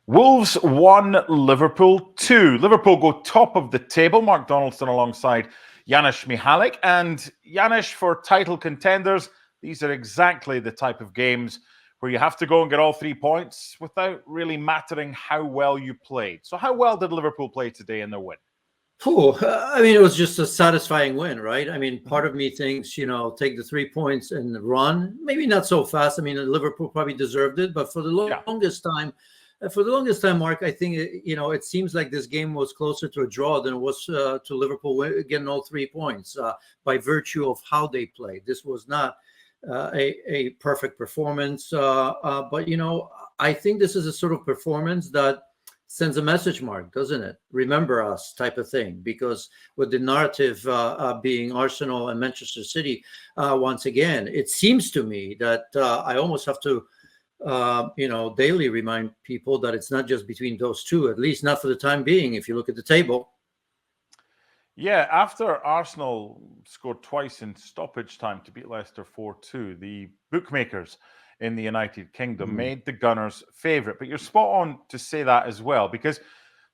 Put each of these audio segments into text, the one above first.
Wolves 1, Liverpool 2. Liverpool go top of the table. Mark Donaldson alongside Janusz Michallik. And Janusz, for title contenders, these are exactly the type of games where you have to go and get all 3 points without really mattering how well you played. So how well did Liverpool play today in their win? It was just a satisfying win, right? I mean, part of me thinks, take the 3 points and run. Maybe not so fast. I mean, Liverpool probably deserved it, but for the longest time, Mark, I think, it seems like this game was closer to a draw than it was to Liverpool getting all 3 points by virtue of how they played. This was not a perfect performance, but, I think this is a sort of performance that sends a message, Mark, doesn't it? Remember us type of thing, because with the narrative being Arsenal and Manchester City, once again, it seems to me that I almost have to daily remind people that it's not just between those two, at least not for the time being, if you look at the table. Yeah, after Arsenal scored twice in stoppage time to beat Leicester 4-2, the bookmakers in the United Kingdom made the Gunners favourite. But you're spot on to say that as well, because,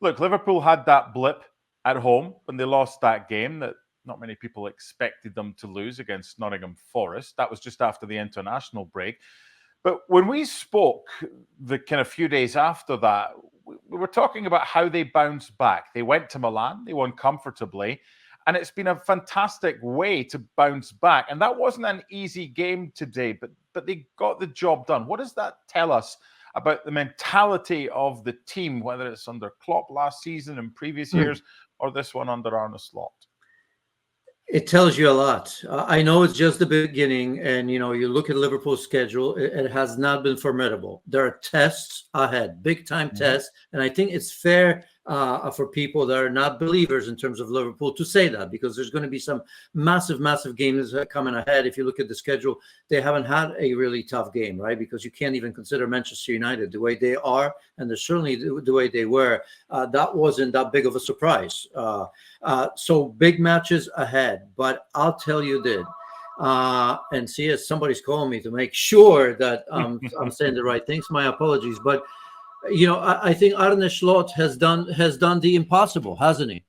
look, Liverpool had that blip at home when they lost that game that not many people expected them to lose against Nottingham Forest. That was just after the international break. But when we spoke the kind of few days after that, we were talking about how they bounced back. They went to Milan, they won comfortably, and it's been a fantastic way to bounce back. And that wasn't an easy game today, but they got the job done. What does that tell us about the mentality of the team, whether it's under Klopp last season and previous years, or this one under Arne Slot? It tells you a lot. I know it's just the beginning, and you look at Liverpool's schedule, it has not been formidable. There are tests ahead, big time tests, and I think it's fair for people that are not believers in terms of Liverpool to say that, because there's going to be some massive games coming ahead. If you look at the schedule, they haven't had a really tough game, right? Because you can't even consider Manchester United the way they are, and they're certainly the way they were. That wasn't that big of a surprise. So big matches ahead, but I'll tell you this. And see, as somebody's calling me to make sure that I'm saying the right things. My apologies, but I think Arne Slot has done the impossible, hasn't he?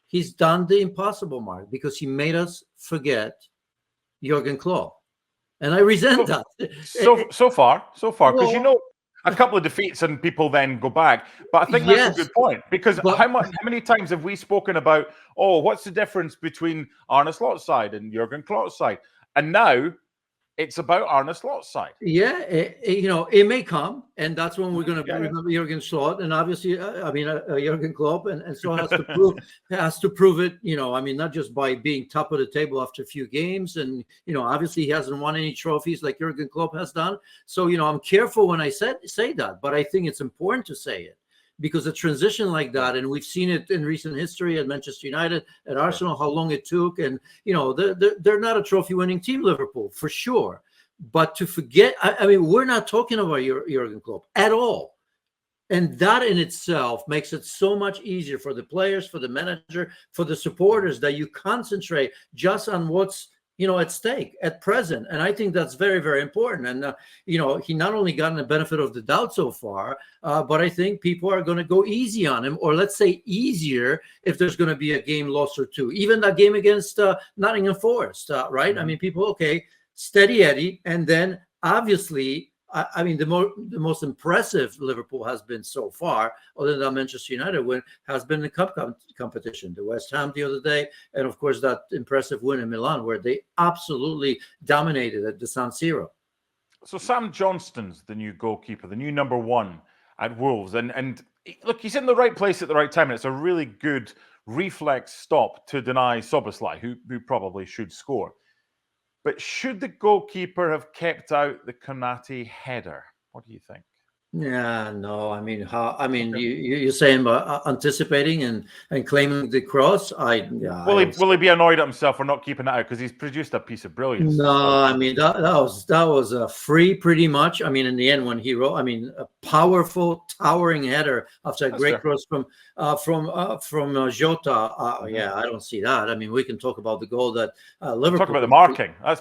He's done the impossible, Mark, because he made us forget Jurgen Klopp, and I resent that. So far, because a couple of defeats and people then go back. But I think that's a good point, because how many times have we spoken about, what's the difference between Arne Slot's side and Jurgen Klopp's side? And now it's about Arne Slot's side. Yeah, it may come, and that's when we're going to remember Jurgen Slot, and obviously, Jurgen Klopp, and so has to prove it. Not just by being top of the table after a few games, and obviously he hasn't won any trophies like Jurgen Klopp has done. So I'm careful when I say that, but I think it's important to say it, because a transition like that, and we've seen it in recent history at Manchester United, at Arsenal, how long it took. And, they're not a trophy-winning team, Liverpool, for sure. But to forget, we're not talking about Jurgen Klopp at all. And that in itself makes it so much easier for the players, for the manager, for the supporters, that you concentrate just on what's at stake at present. And I think that's very, very important. And, he not only gotten the benefit of the doubt so far, but I think people are going to go easy on him, or let's say easier, if there's going to be a game lost or two. Even that game against Nottingham Forest, right? People, steady Eddie. And then obviously, the most impressive Liverpool has been so far, other than Manchester United win, has been the cup competition. The West Ham the other day, and of course that impressive win in Milan, where they absolutely dominated at the San Siro. So Sam Johnston's the new goalkeeper, the new number one at Wolves, and look, he's in the right place at the right time, and it's a really good reflex stop to deny Szoboszlai, who probably should score. But should the goalkeeper have kept out the Konate header? What do you think? Yeah, no. You're saying about anticipating and claiming the cross. Will he be annoyed at himself for not keeping it out, because he's produced a piece of brilliance? No, that was a free, pretty much. In the end, when he wrote, a powerful, towering header after a great cross from Jota. Yeah, I don't see that. We can talk about the goal that Liverpool. Talk about the marking. That's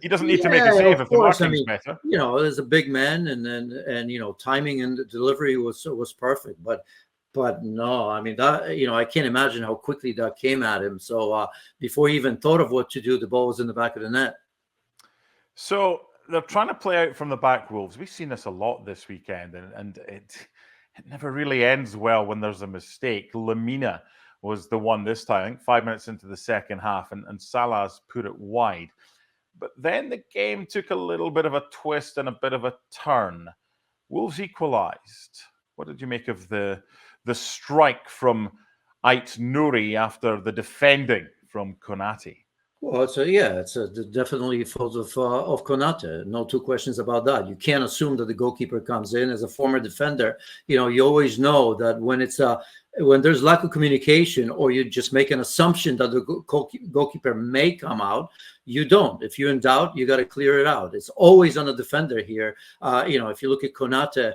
he doesn't need to make a save if the marking's better. There's a big man, and timing and the delivery was perfect. But no, I mean, that, I can't imagine how quickly that came at him. So before he even thought of what to do, the ball was in the back of the net. So they're trying to play out from the back, Wolves. We've seen this a lot this weekend, and it never really ends well when there's a mistake. Lamina was the one this time, I think 5 minutes into the second half, and Salah's put it wide. But then the game took a little bit of a twist and a bit of a turn. Wolves equalised. What did you make of the strike from Ait Nouri after the defending from Konate? Well, it's definitely fault of Konate. No two questions about that. You can't assume that the goalkeeper comes in as a former defender. You always know that when there's lack of communication, or you just make an assumption that the goalkeeper may come out, you don't. If you're in doubt, you got to clear it out. It's always on the defender here. If you look at Konate,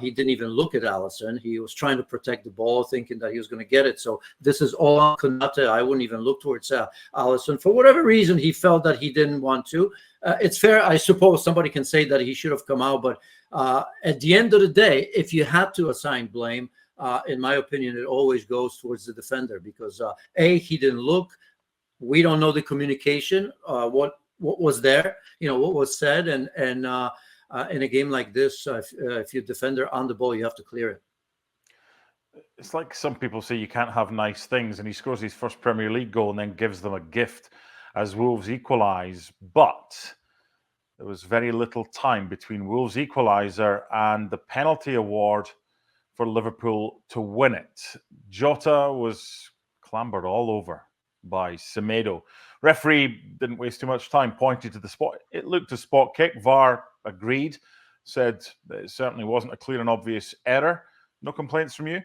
he didn't even look at Alisson. He was trying to protect the ball, thinking that he was going to get it. So this is all on Konate. I wouldn't even look towards Alisson. For whatever reason, he felt that he didn't want to. It's fair, I suppose. Somebody can say that he should have come out, but at the end of the day, if you had to assign blame, in my opinion, it always goes towards the defender, because he didn't look. We don't know the communication, what was there, what was said, and in a game like this, if you're defender on the ball, you have to clear it. It's like some people say you can't have nice things, and he scores his first Premier League goal and then gives them a gift as Wolves equalise. But there was very little time between Wolves' equaliser and the penalty award for Liverpool to win it. Jota was clambered all over by Semedo. Referee didn't waste too much time, pointed to the spot. It looked a spot kick. VAR agreed, said that it certainly wasn't a clear and obvious error. No complaints from you?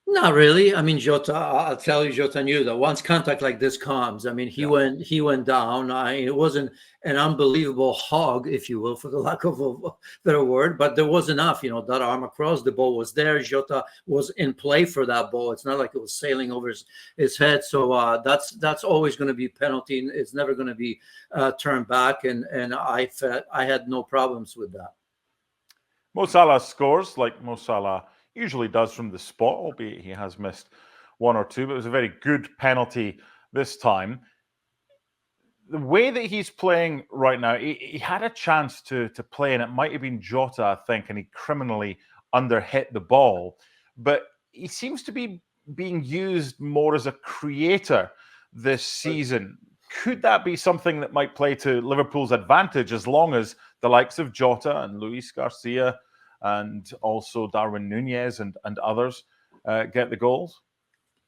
Not really. I mean, Jota, I'll tell you, Jota knew that once contact like this comes, I mean, he went down. It wasn't an unbelievable hog, if you will, for the lack of a better word, but there was enough, that arm across, the ball was there. Jota was in play for that ball. It's not like it was sailing over his head. So that's always going to be penalty. It's never going to be turned back. And I had no problems with that. Mo Salah scores like Mo Salah usually does from the spot, albeit he has missed one or two, but it was a very good penalty this time. The way that he's playing right now, he had a chance to play, and it might have been Jota, I think, and he criminally underhit the ball. But he seems to be being used more as a creator this season. Could that be something that might play to Liverpool's advantage, as long as the likes of Jota and Luis Garcia and also Darwin Nunez and others get the goals?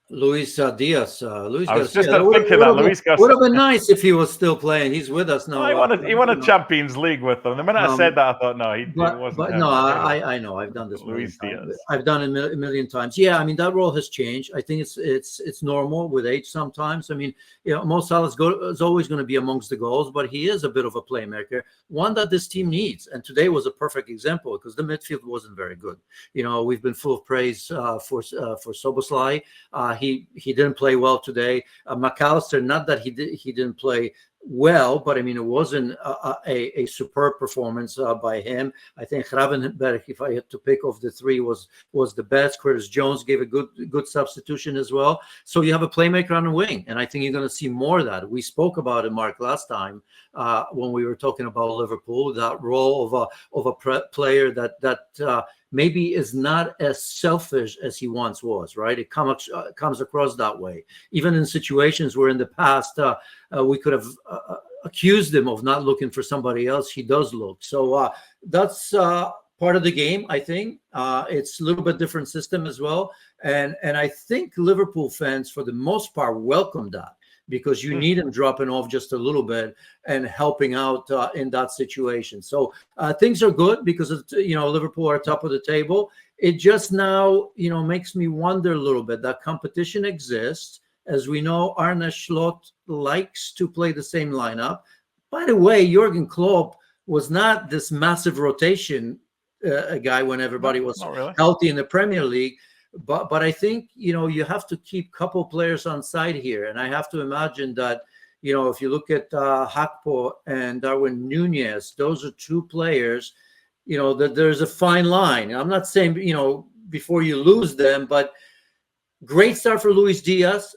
Luis Diaz. Luis I was Garcia. just thinking that Luis Garcia would have been nice if he was still playing. He's with us now. He won a Champions League with them. The minute I said that, I thought, no, he wasn't. But no, I know. I've done this. Luis Diaz. I've done it a million times. Yeah, I mean, that role has changed. I think it's normal with age sometimes. I mean, Mo Salah is always going to be amongst the goals, but he is a bit of a playmaker, one that this team needs. And today was a perfect example, because the midfield wasn't very good. We've been full of praise for Szoboszlai. He didn't play well today. McAllister, not that he didn't play well, but I mean, it wasn't a superb performance by him. I think Gravenberg, if I had to pick of the three, was the best. Curtis Jones gave a good substitution as well. So you have a playmaker on the wing, and I think you're going to see more of that. We spoke about it, Mark, last time when we were talking about Liverpool, that role of a player that maybe is not as selfish as he once was, right? It comes across that way. Even in situations where in the past we could have accused him of not looking for somebody else, he does look. So that's part of the game, I think. It's a little bit different system as well. And I think Liverpool fans, for the most part, welcome that, because you need him dropping off just a little bit and helping out in that situation. So things are good, because Liverpool are top of the table. It just now makes me wonder a little bit. That competition exists. As we know, Arne Slot likes to play the same lineup. By the way, Jurgen Klopp was not this massive rotation guy when everybody was healthy in the Premier League. But I think, you have to keep a couple players on side here. And I have to imagine that, if you look at Hakpo and Darwin Nunez, those are two players that there's a fine line. I'm not saying, before you lose them, but great start for Luis Diaz,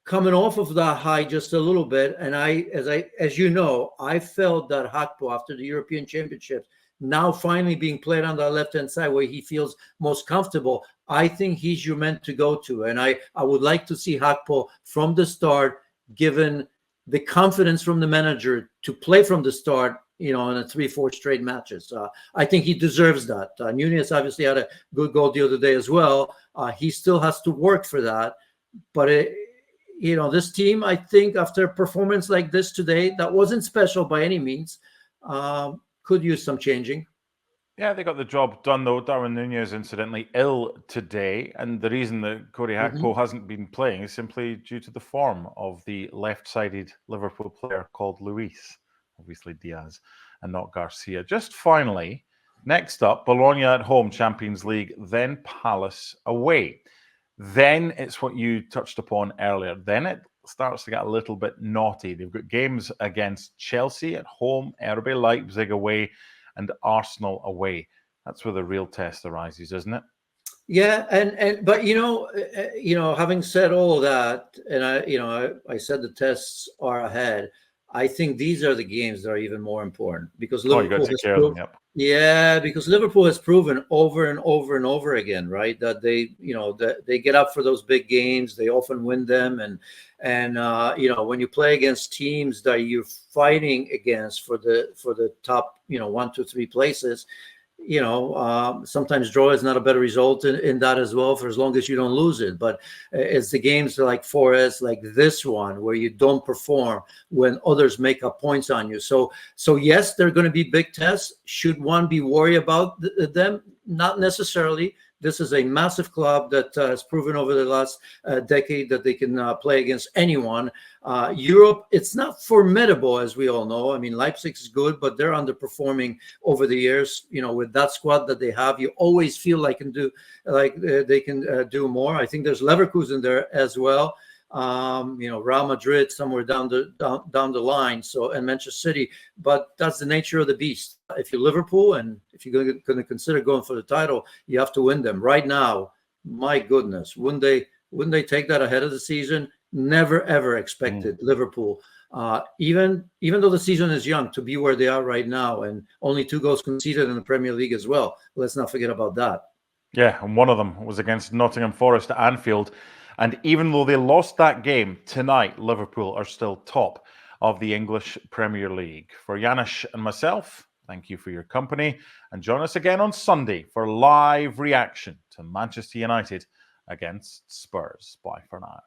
coming off of that high just a little bit. And as you know, I felt that Hakpo after the European Championships, now finally being played on the left-hand side where he feels most comfortable, I think he's your man to go to. And I would like to see Hakpo from the start, given the confidence from the manager to play from the start, in a 3-4 straight matches. I think he deserves that. Nunez obviously had a good goal the other day as well. He still has to work for that. But, this team, I think after a performance like this today, that wasn't special by any means, could use some changing. Yeah, they got the job done, though. Darwin Nunez, incidentally, ill today. And the reason that Cody Hakpo hasn't been playing is simply due to the form of the left-sided Liverpool player called Luis. Obviously Diaz and not Garcia. Just finally, next up, Bologna at home, Champions League, then Palace away. Then it's what you touched upon earlier. Then it starts to get a little bit naughty. They've got games against Chelsea at home, RB Leipzig away, and Arsenal away. That's where the real test arises, isn't it? Yeah, but having said all of that, and I said the tests are ahead. I think these are the games that are even more important because Liverpool because Liverpool has proven over and over and over again, right, that they get up for those big games. They often win them, and when you play against teams that you're fighting against for the top 1, 2, 3 places, sometimes draw is not a better result in that as well, for as long as you don't lose it. But it's the games like Forest, like this one, where you don't perform when others make up points on you. So yes, they're going to be big tests. Should one be worried about them? Not necessarily. This is a massive club that has proven over the last decade that they can play against anyone. Europe, it's not formidable, as we all know. I mean, Leipzig is good, but they're underperforming over the years. With that squad that they have, you always feel they can do more. I think there's Leverkusen there as well. Real Madrid somewhere down the line. And Manchester City, but that's the nature of the beast. If you're Liverpool and if you're going to consider going for the title, you have to win them right now. My goodness, wouldn't they take that ahead of the season? Never ever expected Liverpool, even though the season is young, to be where they are right now, and only 2 goals conceded in the Premier League as well. Let's not forget about that. Yeah, and one of them was against Nottingham Forest at Anfield. And even though they lost that game, tonight Liverpool are still top of the English Premier League. For Janusz and myself, thank you for your company. And join us again on Sunday for live reaction to Manchester United against Spurs. Bye for now.